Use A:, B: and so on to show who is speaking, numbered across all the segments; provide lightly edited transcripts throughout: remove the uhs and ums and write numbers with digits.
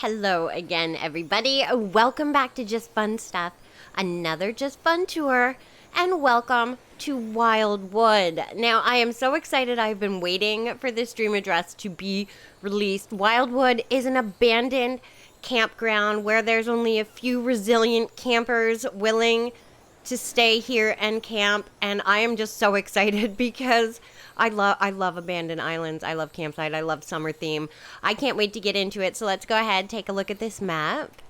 A: Hello again, everybody. Welcome back to Just Fun Stuff, another Just Fun tour, and welcome to Wildwood. Now, I am so excited. I've been waiting for this dream address to be released. Wildwood is an abandoned campground where there's only a few resilient campers willing to stay here and camp, and I am just so excited because I love abandoned islands. I love campsite. I love summer theme. I can't wait to get into it. So let's go ahead, take a look at this map.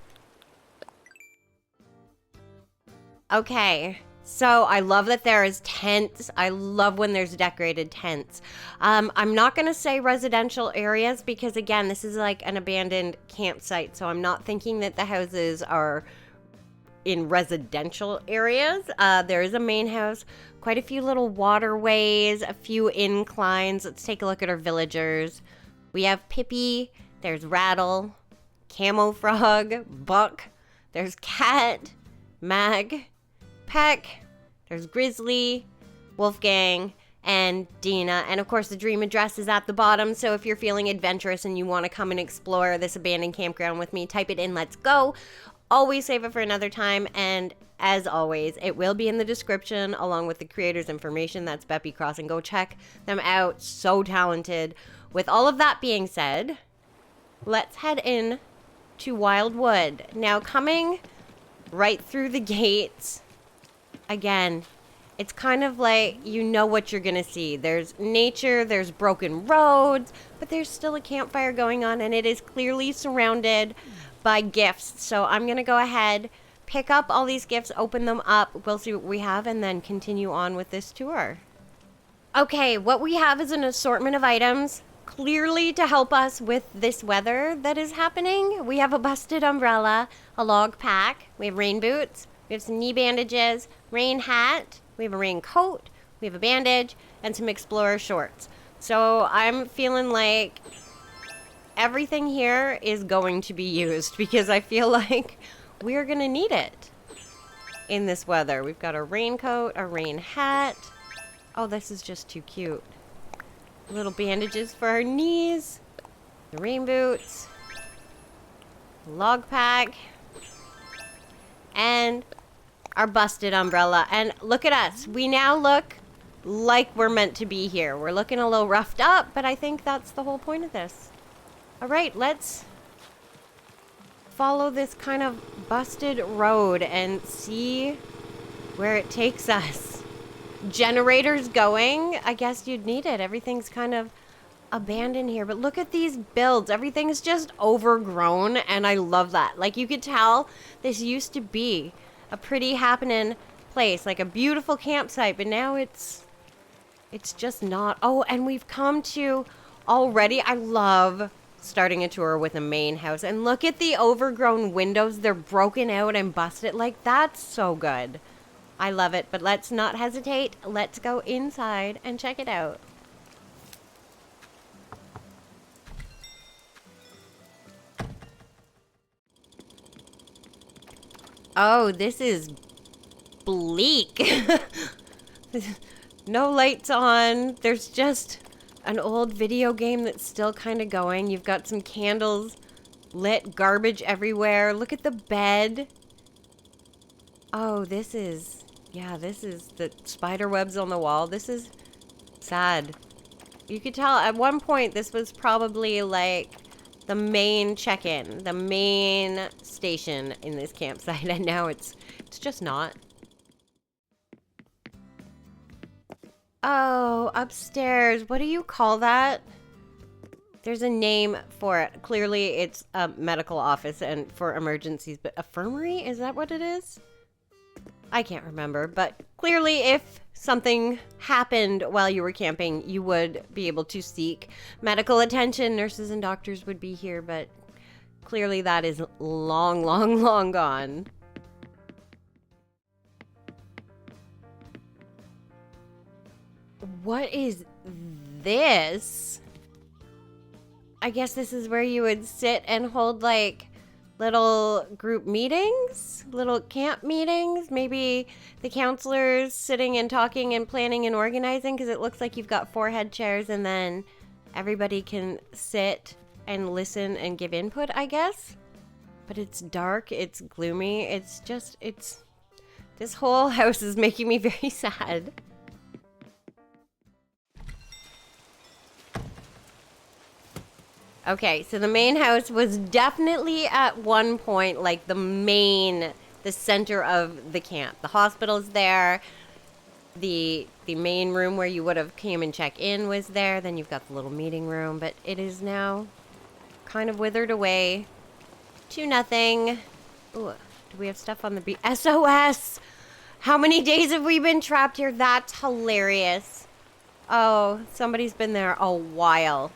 A: Okay. So I love that there is tents. I love when there's decorated tents. I'm not going to say residential areas because, again, this is like an abandoned campsite. So I'm not thinking that the houses are in residential areas. There is a main house, quite a few little waterways, a few inclines. Let's take a look at our villagers. We have Pippi, there's Rattle, Camo Frog, Buck, there's Cat, Mag, Peck, there's Grizzly, Wolfgang, and Dina. And of course the dream address is at the bottom, so if you're feeling adventurous and you want to come and explore this abandoned campground with me, type it in, let's go. Always save it for another time, and as always, it will be in the description along with the creator's information. That's Beppy Crossing. Go check them out. So talented. With all of that being said, let's head in to Wildwood. Now, coming right through the gates, again, it's kind of like you know what you're gonna see. There's nature, there's broken roads, but there's still a campfire going on, and it is clearly surrounded by gifts. So I'm gonna go ahead, pick up all these gifts, open them up, we'll see what we have, and then continue on with this tour. Okay, what we have is an assortment of items, clearly to help us with this weather that is happening. We have a busted umbrella, a log pack, we have rain boots, we have some knee bandages, rain hat, we have a rain coat, we have a bandage, and some explorer shorts. So I'm feeling like everything here is going to be used because I feel like we're gonna need it in this weather. We've got a raincoat, a rain hat. Oh, this is just too cute. Little bandages for our knees, the rain boots, log pack, and our busted umbrella. And look at us. We now look like we're meant to be here. We're looking a little roughed up, but I think that's the whole point of this. All right, let's follow this kind of busted road and see where it takes us. Generators going. I guess you'd need it. Everything's kind of abandoned here, but look at these builds. Everything's just overgrown, and I love that. Like, you could tell this used to be a pretty happening place, like a beautiful campsite, but now it's just not. Oh, and we've come to already, I love starting a tour with a main house, and look at the overgrown windows. They're broken out and busted. Like, that's so good. I love it. But let's not hesitate. Let's go inside and check it out. Oh, this is bleak. No lights on. There's just an old video game that's still kind of going. You've got some candles lit, garbage everywhere. Look at the bed. Oh, this is the spider webs on the wall. This is sad. You could tell at one point this was probably like the main check-in, the main station in this campsite, and now it's just not. Oh, upstairs. What do you call that? There's a name for it. Clearly, it's a medical office and for emergencies, but infirmary? Is that what it is? I can't remember, but clearly if something happened while you were camping, you would be able to seek medical attention. Nurses and doctors would be here, but clearly that is long, long, long gone. What is this? I guess this is where you would sit and hold like little group meetings, little camp meetings. Maybe the counselors sitting and talking and planning and organizing, because it looks like you've got 4 head chairs and then everybody can sit and listen and give input, I guess. But it's dark, it's gloomy, it's just, this whole house is making me very sad. Okay, so the main house was definitely at one point like the center of the camp. The hospital's there. The main room where you would have came and checked in was there. Then you've got the little meeting room, but it is now kind of withered away to nothing. Ooh, do we have stuff on the beach? SOS! How many days have we been trapped here? That's hilarious. Oh, somebody's been there a while.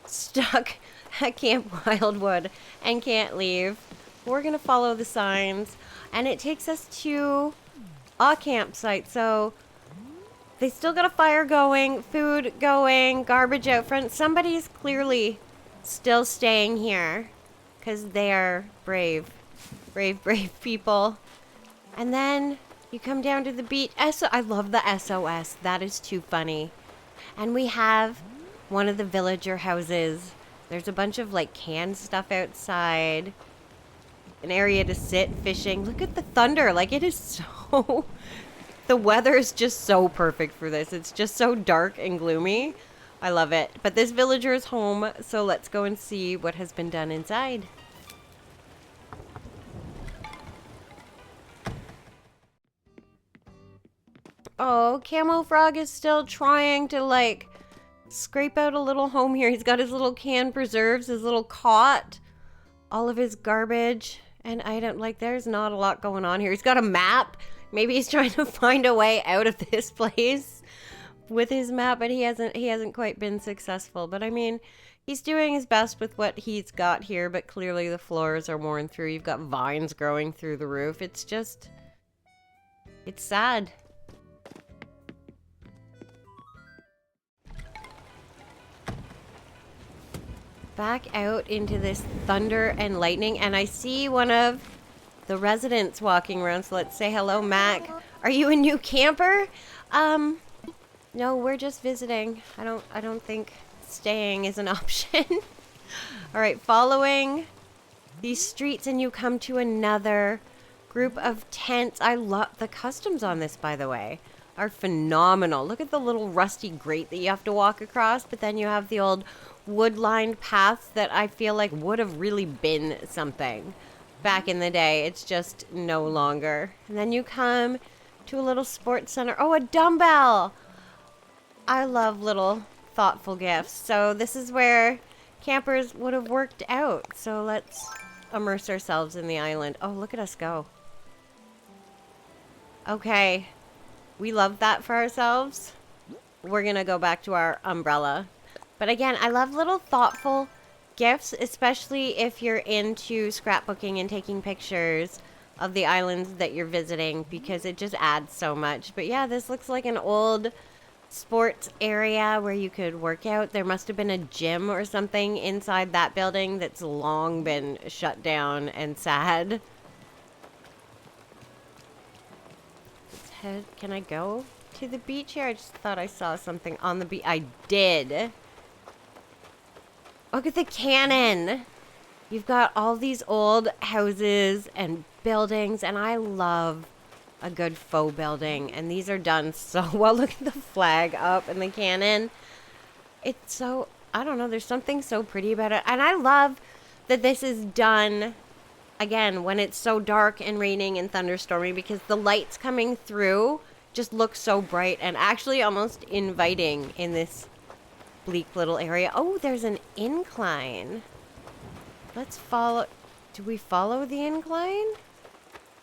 A: Stuck at Camp Wildwood and can't leave. We're gonna follow the signs, and it takes us to a campsite. So they still got a fire going, food going, garbage out front. Somebody's clearly still staying here because they are brave people. And then you come down to the beach. I love the SOS. That is too funny. And we have one of the villager houses. There's a bunch of like canned stuff outside. An area to sit fishing. Look at the thunder. Like it is so... The weather is just so perfect for this. It's just so dark and gloomy. I love it. But this villager is home, so let's go and see what has been done inside. Oh, Camo Frog is still trying to like scrape out a little home here. He's got his little canned preserves, his little cot, all of his garbage and item. Like there's not a lot going on here. He's got a map. Maybe he's trying to find a way out of this place with his map, but he hasn't quite been successful. But I mean, he's doing his best with what he's got here, but clearly the floors are worn through. You've got vines growing through the roof. It's just, it's sad. Back out into this thunder and lightning, and I see one of the residents walking around, so let's say hello, Mac. Are you a new camper? No, we're just visiting. I don't think staying is an option. All right, following these streets and you come to another group of tents. I love the customs on this, by the way, are phenomenal. Look at the little rusty grate that you have to walk across, but then you have the old wood-lined paths that I feel like would have really been something back in the day. It's just no longer. And then you come to a little sports center. Oh, a dumbbell! I love little thoughtful gifts. So this is where campers would have worked out. So let's immerse ourselves in the island. Oh, look at us go. Okay. We love that for ourselves. We're gonna go back to our umbrella. But again, I love little thoughtful gifts, especially if you're into scrapbooking and taking pictures of the islands that you're visiting, because it just adds so much. But yeah, this looks like an old sports area where you could work out. There must have been a gym or something inside that building that's long been shut down and sad. Let's head. Can I go to the beach here? I just thought I saw something on the beach. I did. Look at the cannon. You've got all these old houses and buildings, and I love a good faux building. And these are done so well. Look at the flag up and the cannon. It's so, I don't know, there's something so pretty about it. And I love that this is done, again, when it's so dark and raining and thunderstormy, because the lights coming through just look so bright and actually almost inviting in this bleak little area. Oh, there's an incline. Let's follow. Do we follow the incline?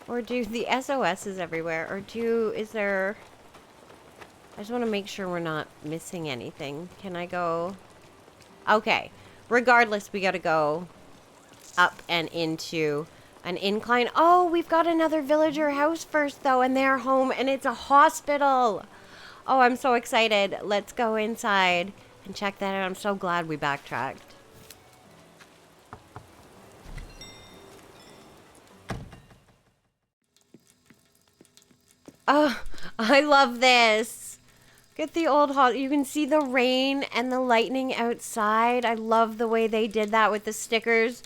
A: Or do the SOSs everywhere? Or is there... I just want to make sure we're not missing anything. Can I go? Okay. Regardless, we got to go up and into an incline. Oh, we've got another villager house first, though, and they're home, and it's a hospital. Oh, I'm so excited. Let's go inside and check that out. I'm so glad we backtracked. Oh, I love this. Get the old hall. You can see the rain and the lightning outside. I love the way they did that with the stickers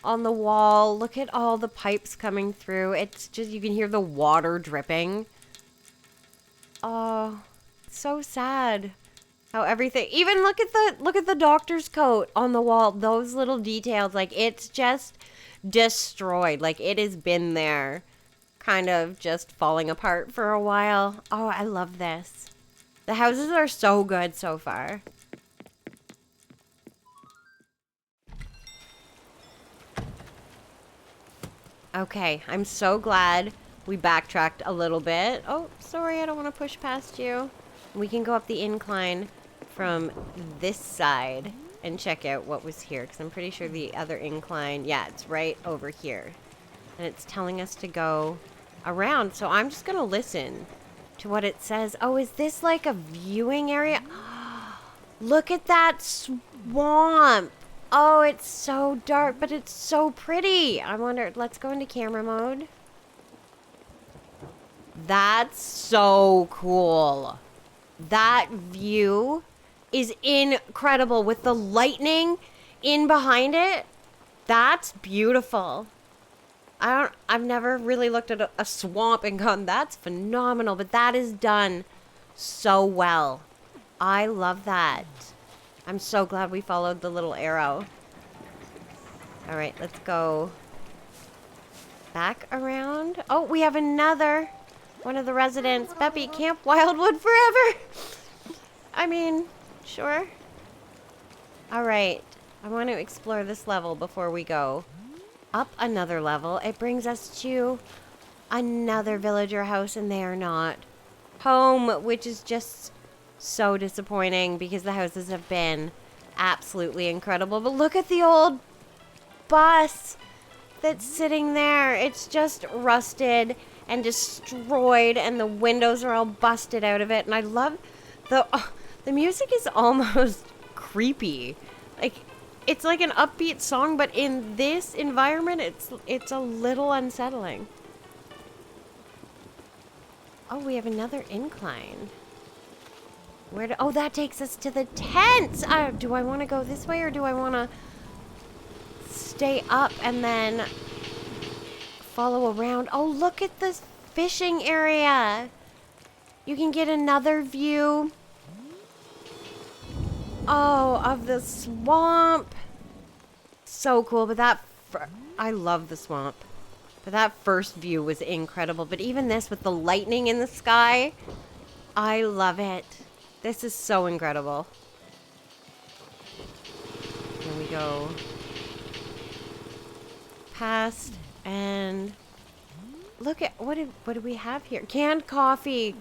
A: on the wall. Look at all the pipes coming through. It's just, you can hear the water dripping. Oh, so sad. How everything, even look at the doctor's coat on the wall. Those little details, like it's just destroyed. Like it has been there, kind of just falling apart for a while. Oh, I love this. The houses are so good so far. Okay, I'm so glad we backtracked a little bit. Oh, sorry, I don't want to push past you. We can go up the incline from this side and check out what was here, because I'm pretty sure the other incline, yeah, it's right over here. And it's telling us to go around, so I'm just going to listen to what it says. Oh, is this like a viewing area? Look at that swamp. Oh, it's so dark, but it's so pretty. I wonder, let's go into camera mode. That's so cool. That view is incredible with the lightning in behind it. That's beautiful. I've never really looked at a swamp and gone, that's phenomenal, but that is done so well. I love that. I'm so glad we followed the little arrow. All right, let's go back around. Oh, we have another one of the residents. Beppy, Camp Wildwood forever. I mean, sure. All right, I want to explore this level before we go up another level. It brings us to another villager house, and they are not home, which is just so disappointing because the houses have been absolutely incredible. But look at the old bus that's sitting there. It's just rusted and destroyed, and the windows are all busted out of it. And I love the music is almost creepy. Like, it's like an upbeat song, but in this environment, it's a little unsettling. Oh, we have another incline. Oh, that takes us to the tents. Do I want to go this way, or do I want to stay up and then follow around? Oh, look at this fishing area. You can get another view. Oh, of the swamp. So cool, but I love the swamp. But that first view was incredible. But even this with the lightning in the sky, I love it. This is so incredible. Here we go. Past, and look at what do we have here? Canned coffee.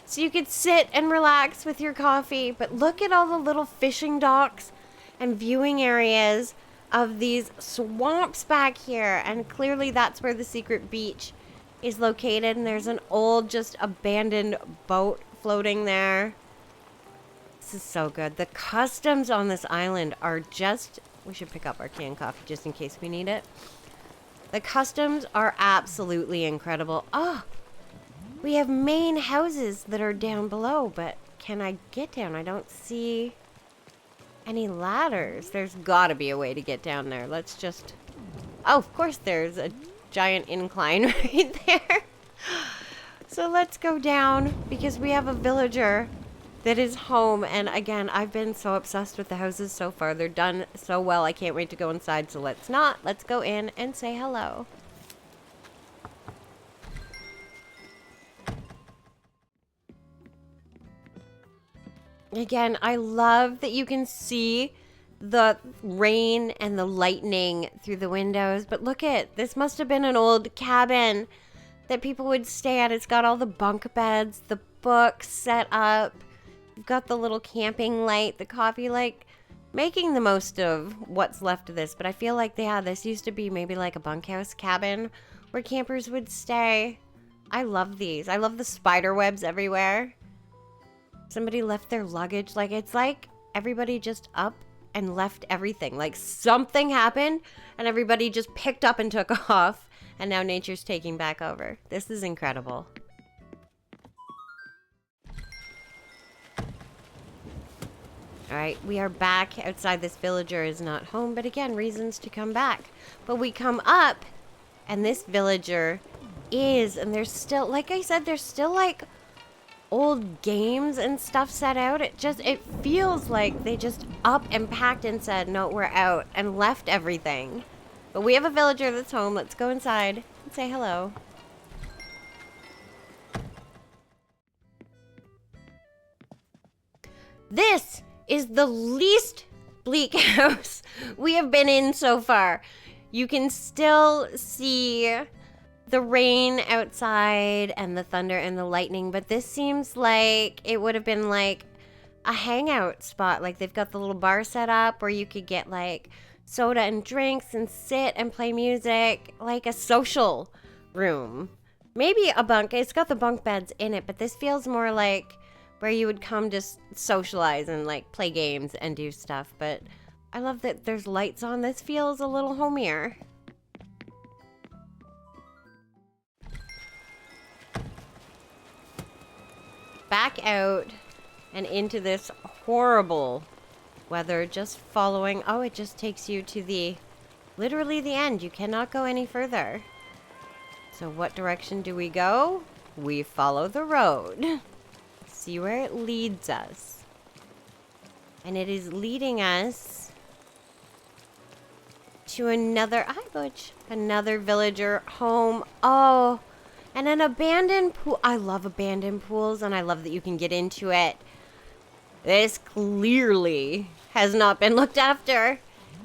A: So you could sit and relax with your coffee. But look at all the little fishing docks and viewing areas of these swamps back here. And clearly that's where the secret beach is located. And there's an old, just abandoned boat floating there. This is so good. The customs on this island are just... We should pick up our canned coffee just in case we need it. The customs are absolutely incredible. Oh, we have main houses that are down below, but can I get down? I don't see any ladders. There's got to be a way to get down there. Let's just... Oh, of course there's a giant incline right there. So let's go down because we have a villager that is home. And again, I've been so obsessed with the houses so far. They're done so well. I can't wait to go inside. So let's not. Let's go in and say hello. Again, I love that you can see the rain and the lightning through the windows. But look at, this must have been an old cabin that people would stay at. It's got all the bunk beds, the books set up. You've got the little camping light, the coffee, like making the most of what's left of this. But I feel like, yeah, this used to be maybe like a bunkhouse cabin where campers would stay. I love these. I love the spider webs everywhere. Somebody left their luggage. Like, it's like everybody just up and left everything. Like something happened and everybody just picked up and took off. And now nature's taking back over. This is incredible. All right, we are back outside. This villager is not home, but again, reasons to come back. But we come up, and this villager is, and there's still, like I said, there's still like old games and stuff set out. It feels like they just up and packed and said, no, we're out, and left everything. But we have a villager that's home. Let's go inside and say hello. This is the least bleak house we have been in so far. You can still see the rain outside and the thunder and the lightning, but this seems like it would have been like a hangout spot. Like they've got the little bar set up where you could get like soda and drinks and sit and play music, like a social room. Maybe a bunk. It's got the bunk beds in it, but this feels more like where you would come to socialize and like play games and do stuff. But I love that there's lights on. This feels a little homier. Back out and into this horrible weather, just following. Oh, it just takes you to literally the end. You cannot go any further. So what direction do we go? We follow the road. See where it leads us. And it is leading us to another, hi Butch, another villager home. Oh, and an abandoned pool. I love abandoned pools, and I love that you can get into it. This clearly has not been looked after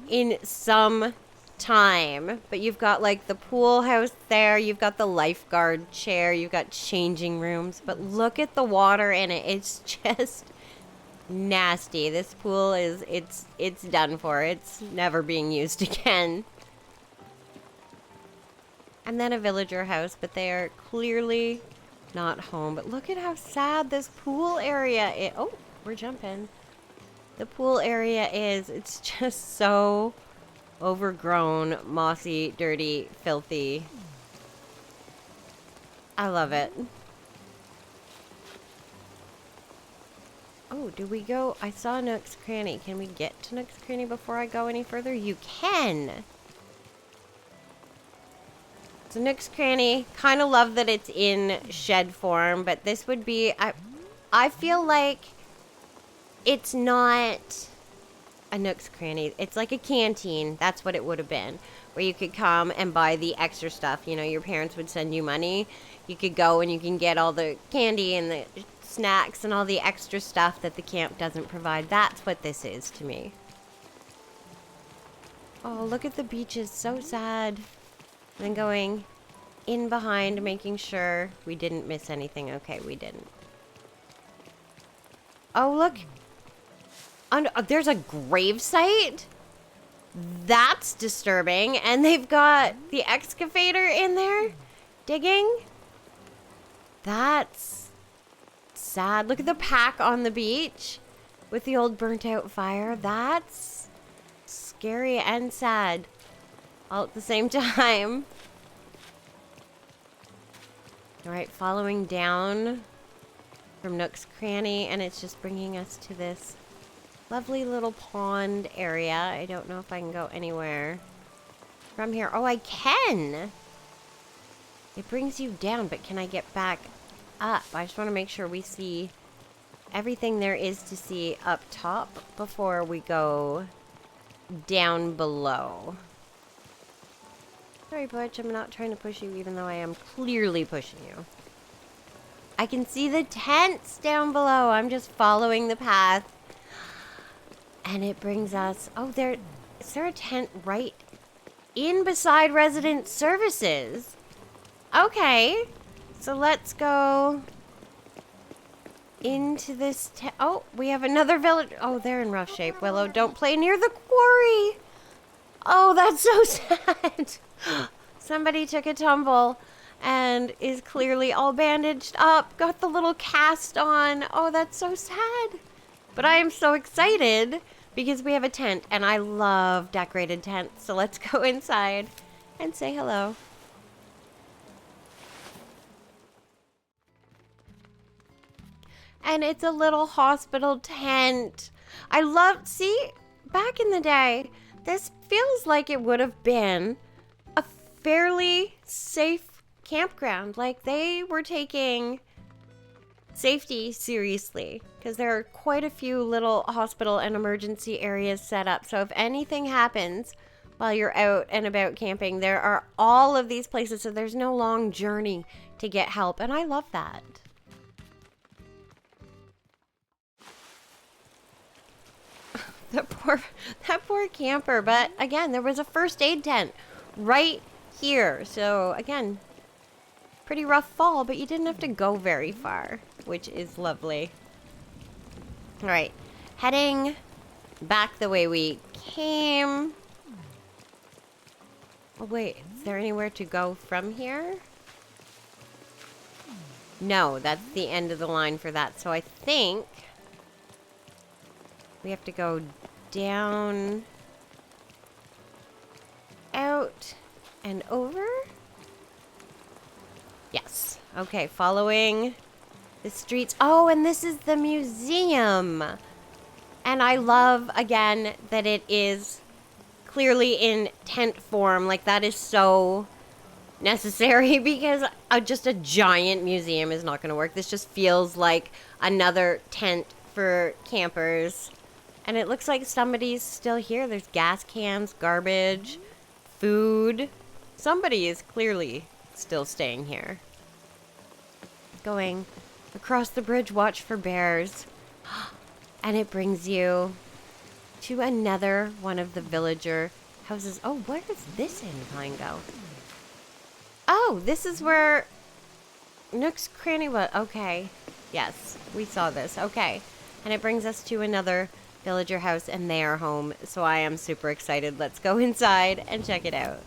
A: in some time. But you've got like the pool house there. You've got the lifeguard chair. You've got changing rooms. But look at the water in it. It's just nasty. This pool is, it's done for. It's never being used again. And then a villager house, but they are clearly not home. But look at how sad this pool area is. Oh, we're jumping. The pool area is, it's just so overgrown, mossy, dirty, filthy. I love it. Oh, do we go? I saw Nook's Cranny. Can we get to Nook's Cranny before I go any further? You can! So Nook's Cranny, kind of love that it's in shed form, but this would be, I feel like it's not a Nook's Cranny. It's like a canteen. That's what it would have been, where you could come and buy the extra stuff. You know, your parents would send you money. You could go and you can get all the candy and the snacks and all the extra stuff that the camp doesn't provide. That's what this is to me. Oh, look at the beaches. So sad. And then going in behind, making sure we didn't miss anything. Okay, we didn't. Oh, look. There's a grave site? That's disturbing. And they've got the excavator in there digging. That's sad. Look at the pack on the beach with the old burnt out fire. That's scary and sad all at the same time. All right, following down from Nook's Cranny, and it's just bringing us to this lovely little pond area. I don't know if I can go anywhere from here. Oh, I can! It brings you down, but can I get back up? I just want to make sure we see everything there is to see up top before we go down below. Sorry, Butch, I'm not trying to push you, even though I am clearly pushing you. I can see the tents down below. I'm just following the path. And it brings us... Oh, is there a tent right in beside resident services? Okay. So let's go into this tent. Oh, we have another village. Oh, they're in rough shape. Willow, don't play near the quarry. Oh, that's so sad. Somebody took a tumble and is clearly all bandaged up. Got the little cast on. Oh, that's so sad. But I am so excited because we have a tent, and I love decorated tents. So let's go inside and say hello. And it's a little hospital tent. I love, see, back in the day, this feels like it would have been a fairly safe campground. Like, they were taking safety seriously because there are quite a few little hospital and emergency areas set up. So if anything happens while you're out and about camping, there are all of these places, so there's no long journey to get help, and I love that. That poor camper. But again, there was a first aid tent right here. So again, pretty rough fall, but you didn't have to go very far, which is lovely. All right, heading back the way we came. Oh wait, is there anywhere to go from here? No, that's the end of the line for that. So I think we have to go down, out, and over? Yes. Okay, following the streets. Oh, and this is the museum. And I love, again, that it is clearly in tent form. Like, that is so necessary because just a giant museum is not going to work. This just feels like another tent for campers. And it looks like somebody's still here. There's gas cans, garbage, food. Somebody is clearly still staying here. Going across the bridge, watch for bears. And it brings you to another one of the villager houses. Oh, where does this incline go? Oh, this is where Nook's Cranny was. Okay. Yes, we saw this. Okay. And it brings us to another villager house and their home. So I am super excited. Let's go inside and check it out.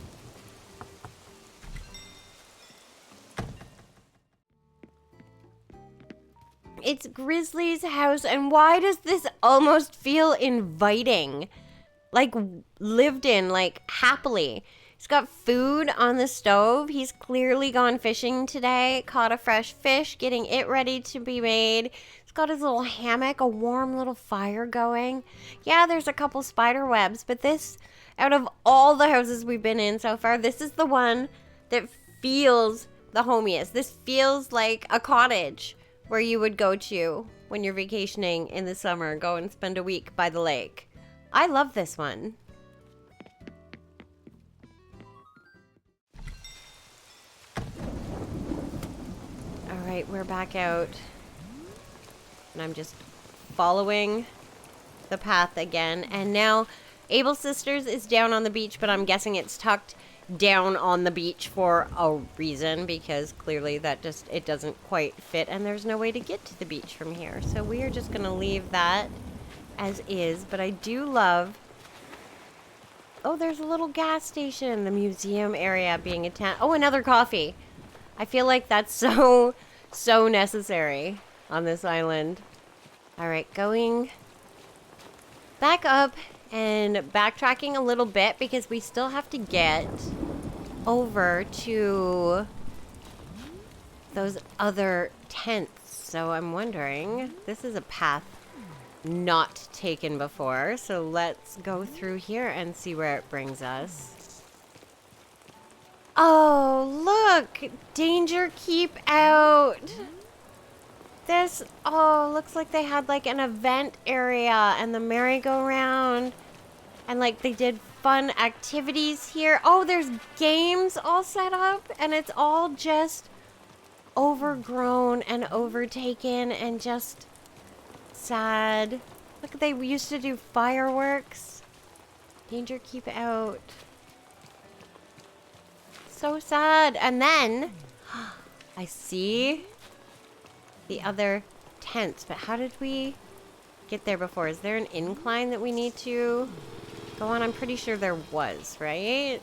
A: It's Grizzly's house, and why does this almost feel inviting? Like, lived in, like, happily. He's got food on the stove. He's clearly gone fishing today. Caught a fresh fish, getting it ready to be made. He's got his little hammock, a warm little fire going. Yeah, there's a couple spider webs, but this, out of all the houses we've been in so far, this is the one that feels the homiest. This feels like a cottage where you would go to when you're vacationing in the summer. Go and spend a week by the lake. I love this one. All right, we're back out. And I'm just following the path again. And now Able Sisters is down on the beach, but I'm guessing it's tucked down on the beach for a reason, because clearly that just, it doesn't quite fit, and there's no way to get to the beach from here. So we are just going to leave that as is. But I do love, oh, there's a little gas station, the museum area being a tent. Oh, another coffee. I feel like that's so necessary on this island. All right, going back up and backtracking a little bit because we still have to get over to those other tents. So I'm wondering, this is a path not taken before, so let's go through here and see where it brings us. Oh, look! Danger, keep out! This, oh, looks like they had like an event area and the merry-go-round. And like they did fun activities here. Oh, there's games all set up, and it's all just overgrown and overtaken and just sad. Look, they used to do fireworks. Danger, keep out. So sad. And then I see the other tents, but how did we get there before? Is there an incline that we need to go on? I'm pretty sure there was, right?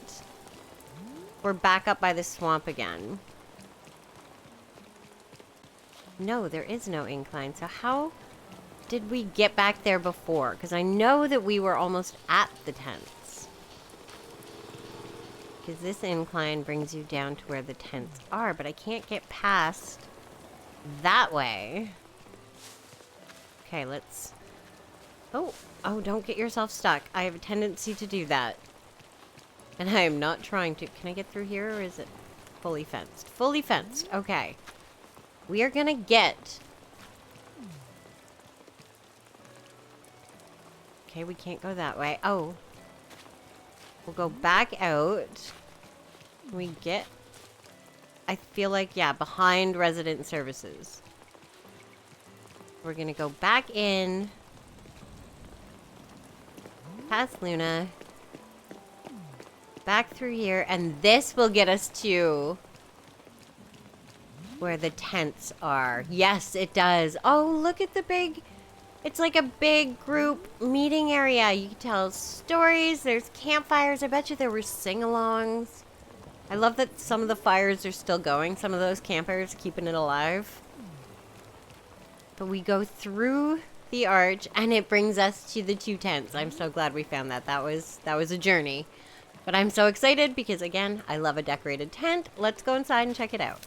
A: We're back up by the swamp again. No, there is no incline. So how did we get back there before? Because I know that we were almost at the tents. Because this incline brings you down to where the tents are, but I can't get past that way. Okay, let's Oh, oh, don't get yourself stuck. I have a tendency to do that. And I am not trying to. Can I get through here, or is it fully fenced? Fully fenced. Okay. We are gonna get... Okay, we can't go that way. Oh. We'll go back out. We get... I feel like, yeah, behind resident services. We're gonna go back in. Past Luna. Back through here. And this will get us to... where the tents are. Yes, it does. Oh, look at the big... It's like a big group meeting area. You can tell stories. There's campfires. I bet you there were sing-alongs. I love that some of the fires are still going. Some of those campers keeping it alive. But we go through the arch, and it brings us to the 2 tents. I'm so glad we found that. That was a journey. But I'm so excited because, again, I love a decorated tent. Let's go inside and check it out.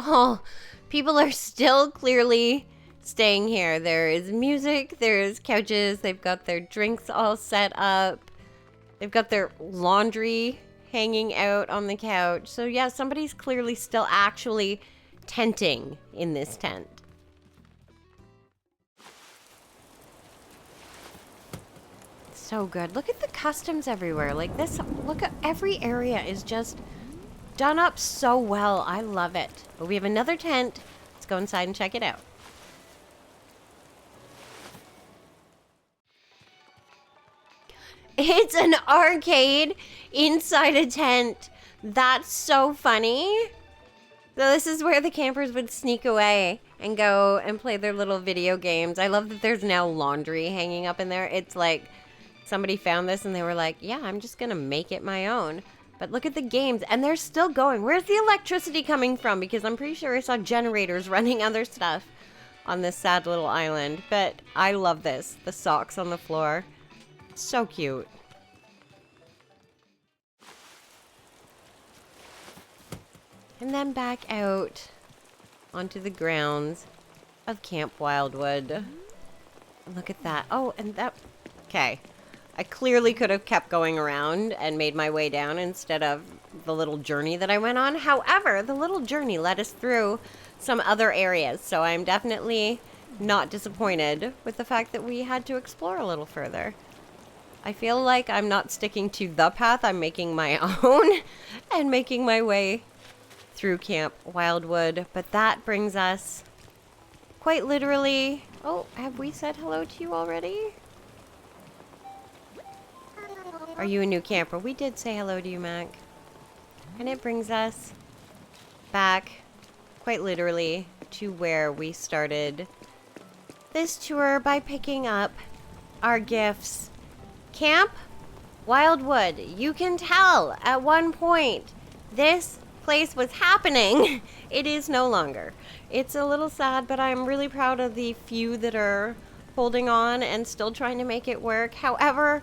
A: Oh, people are still clearly staying here. There is music, there's couches, they've got their drinks all set up. They've got their laundry hanging out on the couch. So yeah, somebody's clearly still actually tenting in this tent. So good. Look at the customs everywhere. Like this, look at every area is just done up so well. I love it. But we have another tent. Let's go inside and check it out. It's an arcade inside a tent. That's so funny. So this is where the campers would sneak away and go and play their little video games. I love that there's now laundry hanging up in there. It's like somebody found this and they were like, yeah, I'm just gonna make it my own. But look at the games, and they're still going. Where's the electricity coming from? Because I'm pretty sure I saw generators running other stuff on this sad little island. But I love this. The socks on the floor. So cute. And then back out onto the grounds of Camp Wildwood. Look at that. Oh, and that... Okay. I clearly could have kept going around and made my way down instead of the little journey that I went on. However, the little journey led us through some other areas, so I'm definitely not disappointed with the fact that we had to explore a little further. I feel like I'm not sticking to the path, I'm making my own and making my way through Camp Wildwood. But that brings us quite literally... Oh, have we said hello to you already? Are you a new camper? We did say hello to you, Mac. And it brings us back, quite literally, to where we started this tour by picking up our gifts. Camp Wildwood. You can tell at one point this place was happening. It is no longer. It's a little sad, but I'm really proud of the few that are holding on and still trying to make it work. However,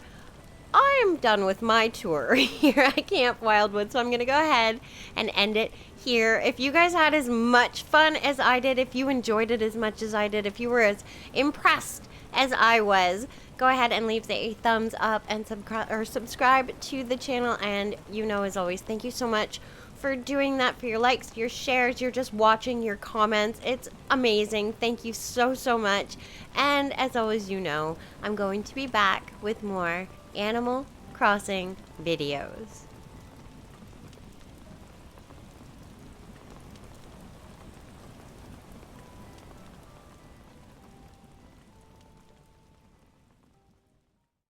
A: I'm done with my tour here at Camp Wildwood, so I'm going to go ahead and end it here. If you guys had as much fun as I did, if you enjoyed it as much as I did, if you were as impressed as I was, go ahead and leave a thumbs up and subscribe to the channel. And you know, as always, thank you so much for doing that, for your likes, your shares, your just watching, your comments. It's amazing. Thank you so, so much. And as always, you know, I'm going to be back with more Animal Crossing videos.